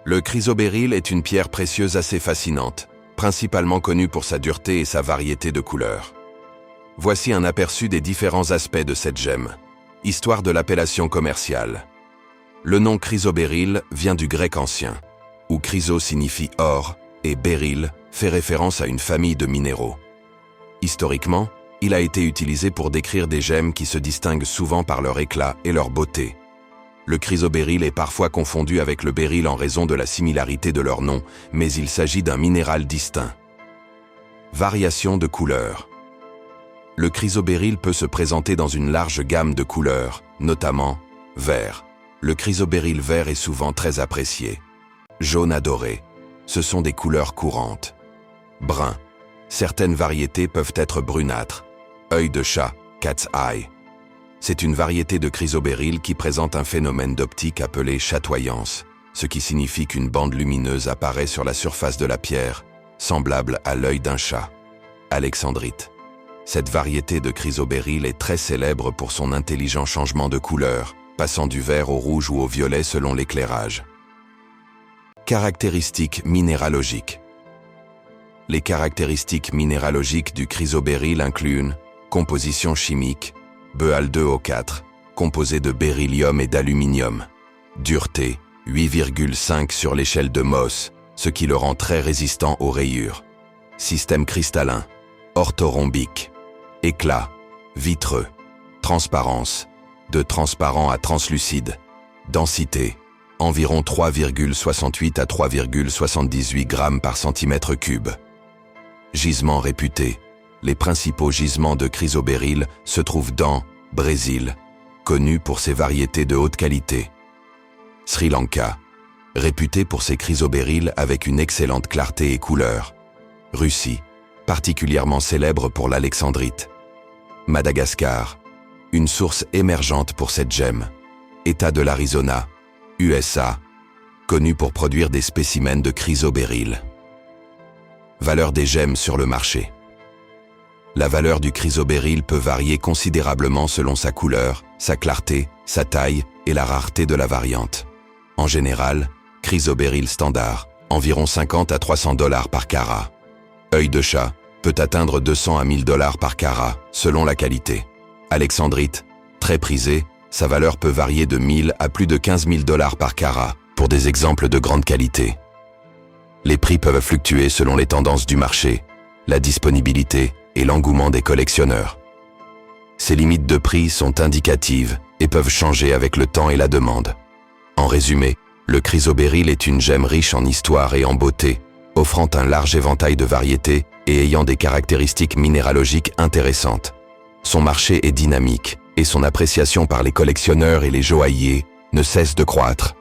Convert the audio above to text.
Le chrysobéryl est une pierre précieuse assez fascinante, principalement connue pour sa dureté et sa variété de couleurs. Voici un aperçu des différents aspects de cette gemme. Histoire de l'appellation commerciale. Le nom chrysobéryl vient du grec ancien, où chryso signifie or et béryl fait référence à une famille de minéraux. Historiquement, il a été utilisé pour décrire des gemmes qui se distinguent souvent par leur éclat et leur beauté. Le chrysobéryl est parfois confondu avec le béryl en raison de la similarité de leur nom, mais il s'agit d'un minéral distinct. Variation de couleurs. Le chrysobéryl peut se présenter dans une large gamme de couleurs, notamment vert. Le chrysobéryl vert est souvent très apprécié. Jaune adoré. Ce sont des couleurs courantes. Brun. Certaines variétés peuvent être brunâtres. Œil de chat, cat's eye. C'est une variété de chrysobéryl qui présente un phénomène d'optique appelé chatoyance, ce qui signifie qu'une bande lumineuse apparaît sur la surface de la pierre, semblable à l'œil d'un chat. Alexandrite. Cette variété de chrysobéryl est très célèbre pour son intelligent changement de couleur, passant du vert au rouge ou au violet selon l'éclairage. Caractéristiques minéralogiques. Les caractéristiques minéralogiques du chrysobéryl incluent une composition chimique, Be2O4, composé de beryllium et d'aluminium. Dureté, 8,5 sur l'échelle de Mohs, ce qui le rend très résistant aux rayures. Système cristallin, orthorhombique. Éclat, vitreux. Transparence, de transparent à translucide. Densité, environ 3,68 à 3,78 grammes par centimètre cube. Gisements réputés. Les principaux gisements de chrysobéryl se trouvent dans Brésil, connu pour ses variétés de haute qualité. Sri Lanka, réputé pour ses chrysobéryls avec une excellente clarté et couleur. Russie, particulièrement célèbre pour l'alexandrite. Madagascar, une source émergente pour cette gemme. État de l'Arizona, USA, connu pour produire des spécimens de chrysobéryl. Valeur des gemmes sur le marché. La valeur du chrysobéryl peut varier considérablement selon sa couleur, sa clarté, sa taille et la rareté de la variante. En général, chrysobéryl standard, environ 50 à 300 $ par carat. Œil de chat peut atteindre 200 à 1000 $ par carat, selon la qualité. Alexandrite, très prisée, sa valeur peut varier de 1000 à plus de 15 000 $ par carat, pour des exemples de grande qualité. Les prix peuvent fluctuer selon les tendances du marché, la disponibilité et l'engouement des collectionneurs. Ces limites de prix sont indicatives et peuvent changer avec le temps et la demande. En résumé, le chrysobéryl est une gemme riche en histoire et en beauté, offrant un large éventail de variétés et ayant des caractéristiques minéralogiques intéressantes. Son marché est dynamique et son appréciation par les collectionneurs et les joailliers ne cesse de croître.